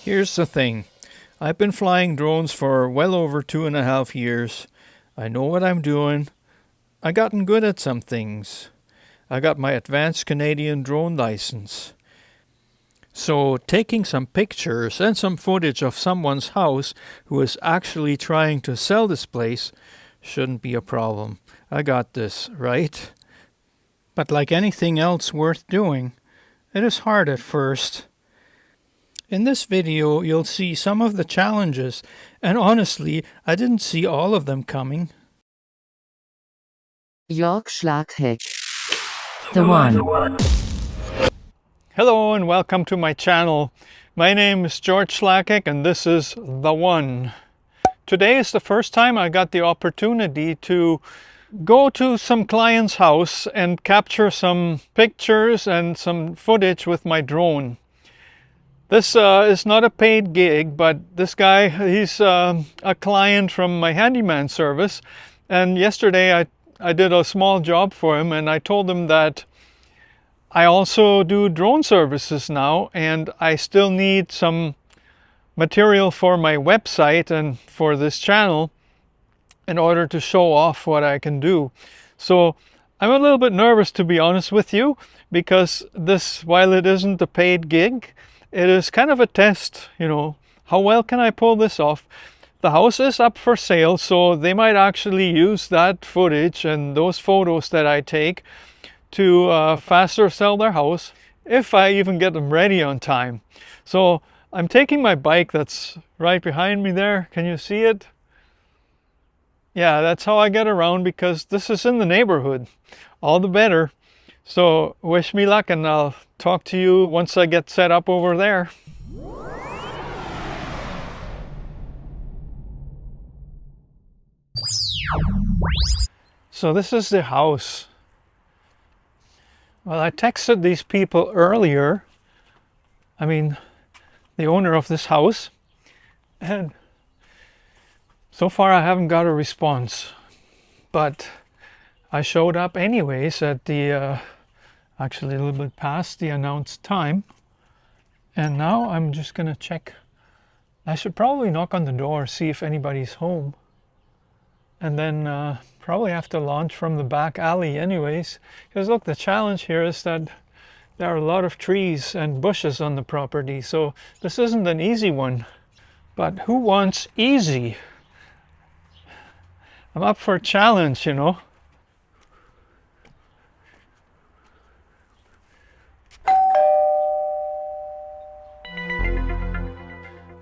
Here's the thing. I've been flying drones for well over 2.5 years. I know what I'm doing. I gotten good at some things. I got my advanced Canadian drone license. So taking some pictures and some footage of someone's house who is actually trying to sell this place shouldn't be a problem. I got this, right? But like anything else worth doing, it is hard at first. In this video, you'll see some of the challenges, and honestly, I didn't see all of them coming. Jörg Schlagheck. The One. Hello and welcome to my channel. My name is George Schlagheck and this is The One. Today is the first time I got the opportunity to go to some client's house and capture some pictures and some footage with my drone. This is not a paid gig, but this guy, he's a client from my handyman service, and yesterday I did a small job for him, and I told him that I also do drone services now, and I still need some material for my website and for this channel in order to show off what I can do. So I'm a little bit nervous, to be honest with you, because this, while it isn't a paid gig, it is kind of a test, how well can I pull this off? The house is up for sale, so they might actually use that footage and those photos that I take to faster sell their house, if I even get them ready on time. So I'm taking my bike that's right behind me there. Can you see it? Yeah, that's how I get around, because this is in the neighborhood. All the better. So wish me luck, and I'll talk to you once I get set up over there. So this is the house. Well, I texted these people earlier. The owner of this house. And so far I haven't got a response. But I showed up anyways at the, actually a little bit past the announced time. And now I'm just gonna check. I should probably knock on the door, see if anybody's home. And then probably have to launch from the back alley anyways. Because look, the challenge here is that there are a lot of trees and bushes on the property. So this isn't an easy one. But who wants easy? I'm up for a challenge,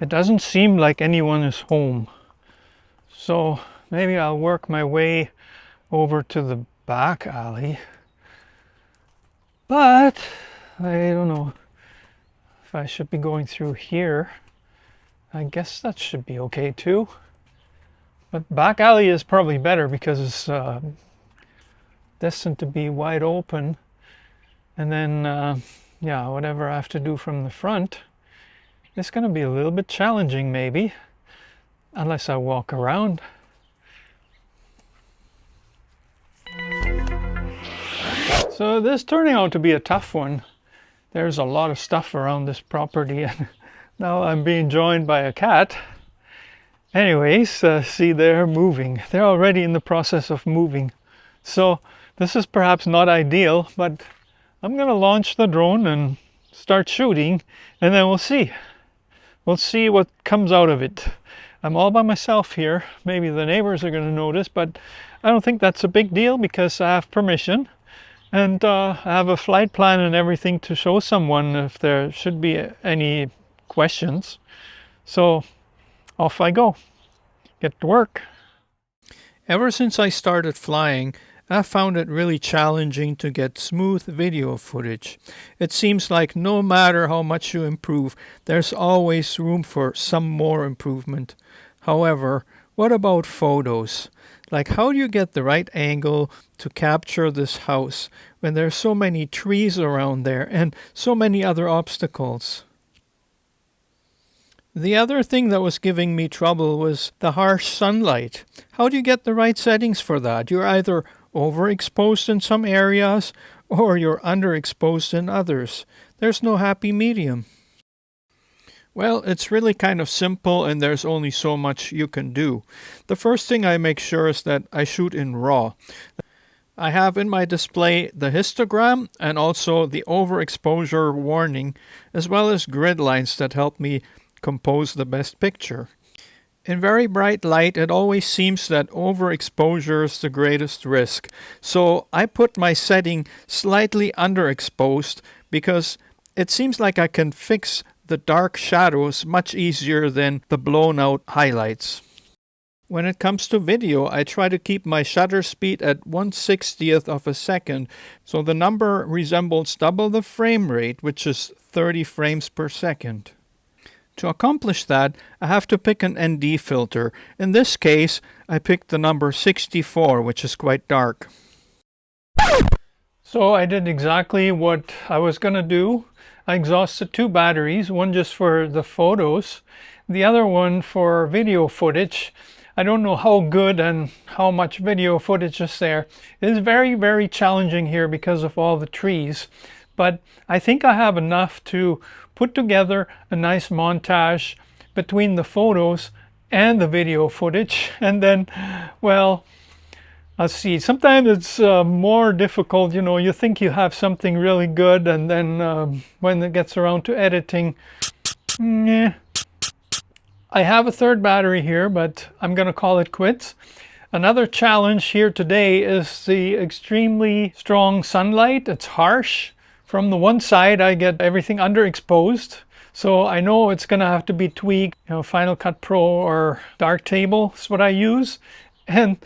It doesn't seem like anyone is home. So maybe I'll work my way over to the back alley. But I don't know if I should be going through here. I guess that should be okay too. But back alley is probably better because it's destined to be wide open. And then, whatever I have to do from the front, it's going to be a little bit challenging maybe, unless I walk around. So this is turning out to be a tough one. There's a lot of stuff around this property, and now I'm being joined by a cat. Anyways, see, they're moving. They're already in the process of moving. So this is perhaps not ideal, but I'm going to launch the drone and start shooting, and then we'll see. We'll see what comes out of it. I'm all by myself here. Maybe the neighbors are going to notice, but I don't think that's a big deal because I have permission. And I have a flight plan and everything to show someone if there should be any questions. So off I go. Get to work. Ever since I started flying, I found it really challenging to get smooth video footage. It seems like no matter how much you improve, there's always room for some more improvement. However, what about photos? Like, how do you get the right angle to capture this house when there's so many trees around there and so many other obstacles? The other thing that was giving me trouble was the harsh sunlight. How do you get the right settings for that? You're either overexposed in some areas or you're underexposed in others. There's no happy medium. Well, it's really kind of simple and there's only so much you can do. The first thing I make sure is that I shoot in RAW. I have in my display the histogram and also the overexposure warning, as well as grid lines that help me compose the best picture. In very bright light, it always seems that overexposure is the greatest risk. So I put my setting slightly underexposed because it seems like I can fix the dark shadows much easier than the blown out highlights. When it comes to video, I try to keep my shutter speed at 1/60th of a second, so the number resembles double the frame rate, which is 30 frames per second. To accomplish that, I have to pick an ND filter. In this case, I picked the number 64, which is quite dark. So I did exactly what I was going to do. I exhausted 2 batteries, one just for the photos, the other one for video footage. I don't know how good and how much video footage is there. It is very, very challenging here because of all the trees. But I think I have enough to put together a nice montage between the photos and the video footage. And then, well, let's see. Sometimes it's more difficult. You know, you think you have something really good, and then when it gets around to editing, yeah. I have a 3rd battery here, but I'm going to call it quits. Another challenge here today is the extremely strong sunlight. It's harsh. From the one side, I get everything underexposed. So I know it's going to have to be tweaked. You know, Final Cut Pro or Darktable is what I use. And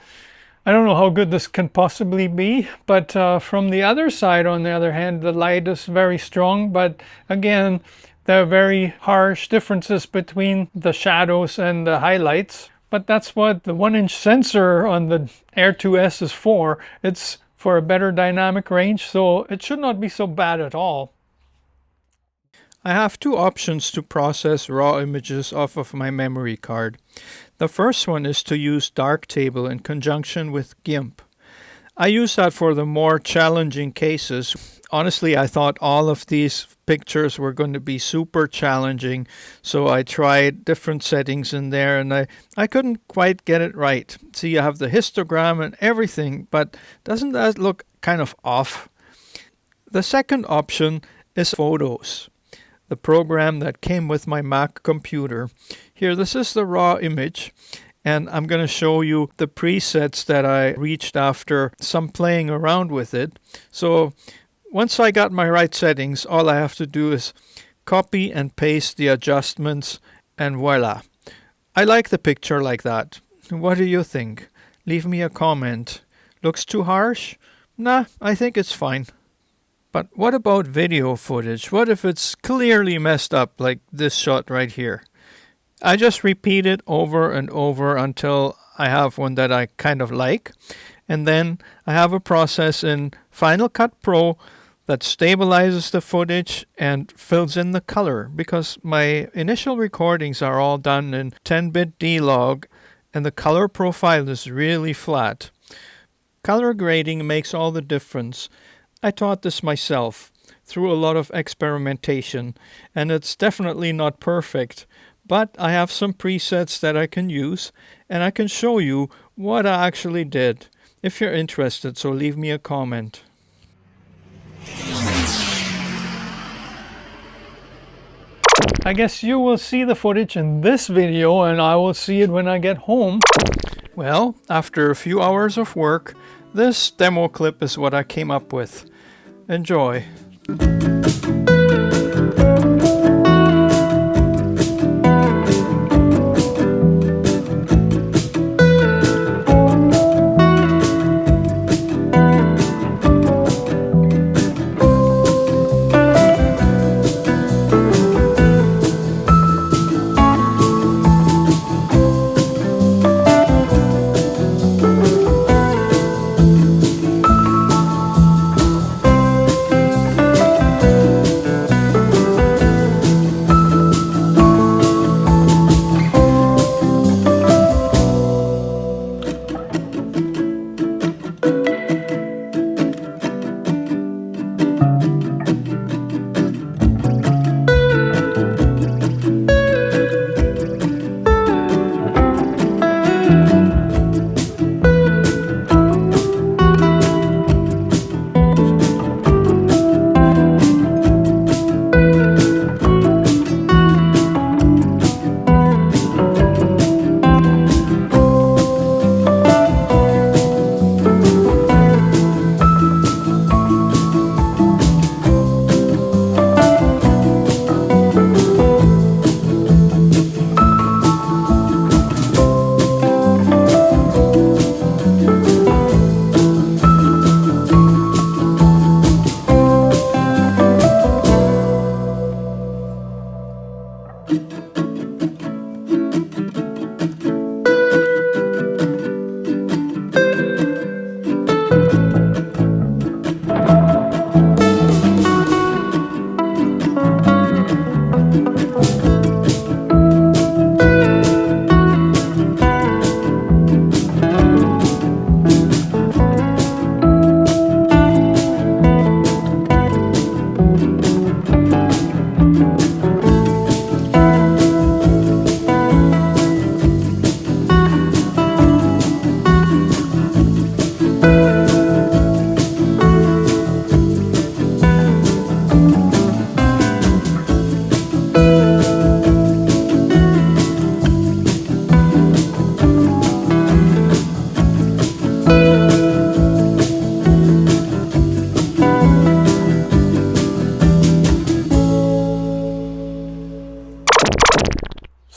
I don't know how good this can possibly be. But from the other side, on the other hand, the light is very strong. But again, there are very harsh differences between the shadows and the highlights. But that's what the 1-inch sensor on the Air 2S is for. It's for a better dynamic range, so it should not be so bad at all. I have 2 options to process raw images off of my memory card. The first one is to use Darktable in conjunction with GIMP. I use that for the more challenging cases. Honestly, I thought all of these pictures were going to be super challenging, so I tried different settings in there and I couldn't quite get it right. See, you have the histogram and everything, but doesn't that look kind of off? The second option is Photos, the program that came with my Mac computer. Here, this is the raw image. And I'm going to show you the presets that I reached after some playing around with it. So once I got my right settings, all I have to do is copy and paste the adjustments and voila. I like the picture like that. What do you think? Leave me a comment. Looks too harsh? Nah, I think it's fine. But what about video footage? What if it's clearly messed up like this shot right here? I just repeat it over and over until I have one that I kind of like. And then I have a process in Final Cut Pro that stabilizes the footage and fills in the color, because my initial recordings are all done in 10-bit D-Log and the color profile is really flat. Color grading makes all the difference. I taught this myself through a lot of experimentation, and it's definitely not perfect. But I have some presets that I can use, and I can show you what I actually did if you're interested, so leave me a comment. I guess you will see the footage in this video and I will see it when I get home. Well, after a few hours of work, this demo clip is what I came up with. Enjoy.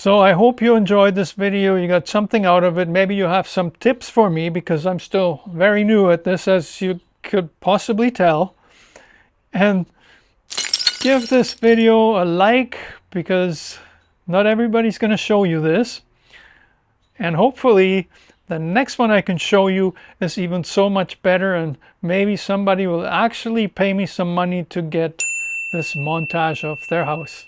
So I hope you enjoyed this video, you got something out of it. Maybe you have some tips for me because I'm still very new at this, as you could possibly tell. And give this video a like because not everybody's going to show you this. And hopefully the next one I can show you is even so much better, and maybe somebody will actually pay me some money to get this montage of their house.